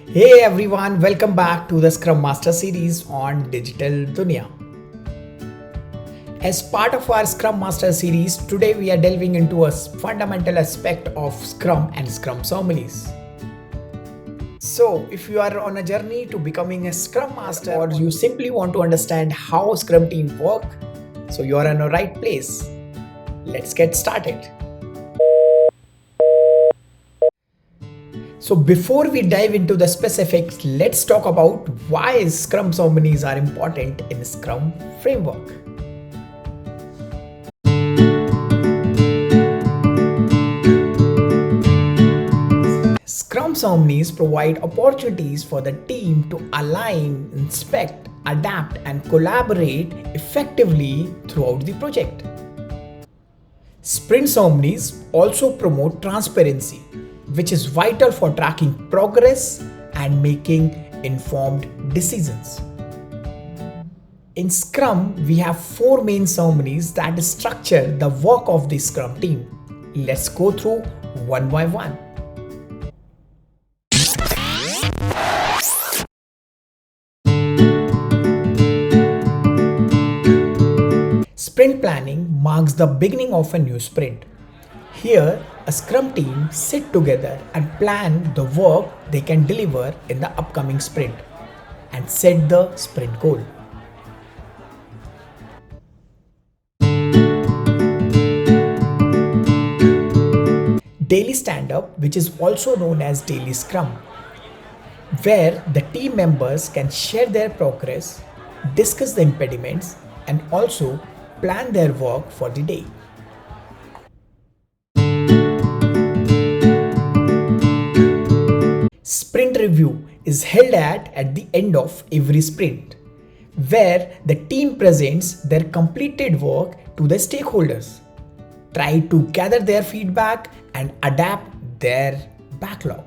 Hey everyone, welcome back to the Scrum Master series on Digital Duniya. As part of our Scrum Master series, today we are delving into a fundamental aspect of Scrum and Scrum Ceremonies. So, if you are on a journey to becoming a Scrum Master or you simply want to understand how Scrum teams work, so you are in the right place. Let's get started. So before we dive into the specifics, let's talk about why Scrum ceremonies are important in Scrum framework. Scrum ceremonies provide opportunities for the team to align, inspect, adapt, and collaborate effectively throughout the project. Sprint ceremonies also promote transparency, which is vital for tracking progress and making informed decisions. In Scrum, we have four main ceremonies that structure the work of the Scrum team. Let's go through one by one. Sprint planning marks the beginning of a new sprint. Here, a Scrum team sit together and plan the work they can deliver in the upcoming sprint and set the sprint goal. Daily stand-up, which is also known as daily Scrum, where the team members can share their progress, discuss the impediments, and also plan their work for the day. Sprint review is held at the end of every sprint, where the team presents their completed work to the stakeholders, try to gather their feedback and adapt their backlog.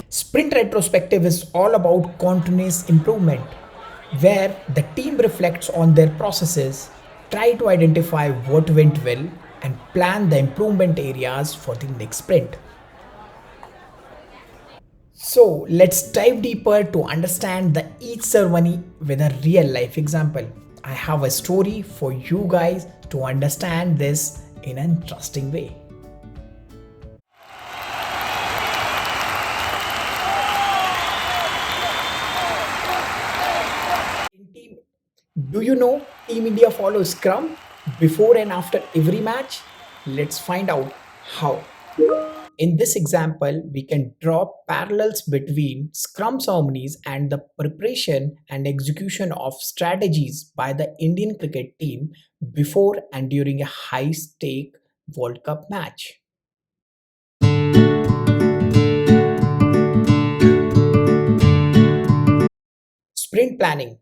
Sprint retrospective is all about continuous improvement, where the team reflects on their processes, try to identify what went well, and plan the improvement areas for the next sprint. So let's dive deeper to understand each ceremony with a real life example. I have a story for you guys to understand this in an interesting way. Do you know Team India follows Scrum before and after every match? Let's find out how. In this example, we can draw parallels between Scrum ceremonies and the preparation and execution of strategies by the Indian cricket team before and during a high stake World Cup match. Sprint planning.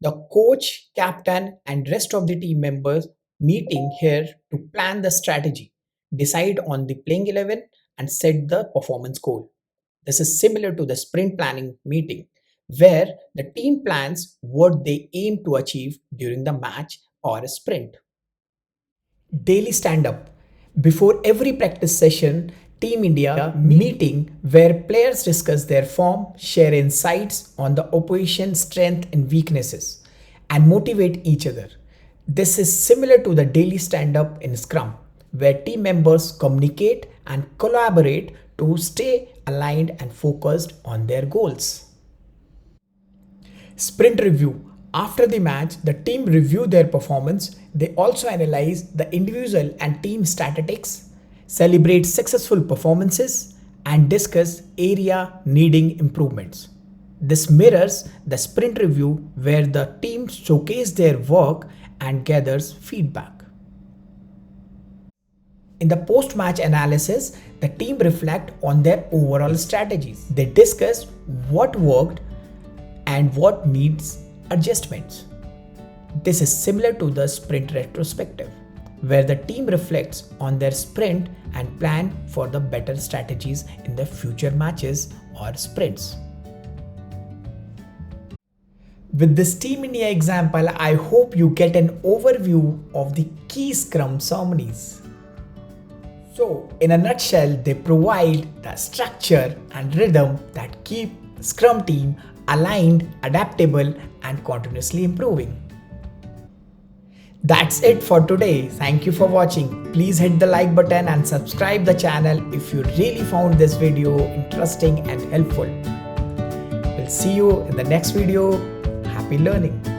The coach, captain, and rest of the team members meeting here to plan the strategy, decide on the playing 11, and set the performance goal. This is similar to the sprint planning meeting, where the team plans what they aim to achieve during the match or a sprint. Daily stand up. Before every practice session, Team India meeting where players discuss their form, share insights on the opposition strength and weaknesses, and motivate each other. This is similar to the daily stand up in Scrum, where team members communicate and collaborate to stay aligned and focused on their goals. Sprint review. After the match, the team review their performance. They also analyze the individual and team statistics, celebrate successful performances, and discuss area needing improvements. This mirrors the sprint review where the team showcase their work and gathers feedback. In the post-match analysis, the team reflect on their overall strategies. They discuss what worked and what needs adjustments. This is similar to the sprint retrospective, where the team reflects on their sprint and plan for the better strategies in the future matches or sprints. With this Team India example, I hope you get an overview of the key Scrum ceremonies. So, in a nutshell, they provide the structure and rhythm that keep Scrum team aligned, adaptable, and continuously improving. That's it for today. Thank you for watching. Please hit the like button and subscribe the channel if you really found this video interesting and helpful. We'll see you in the next video. Happy learning.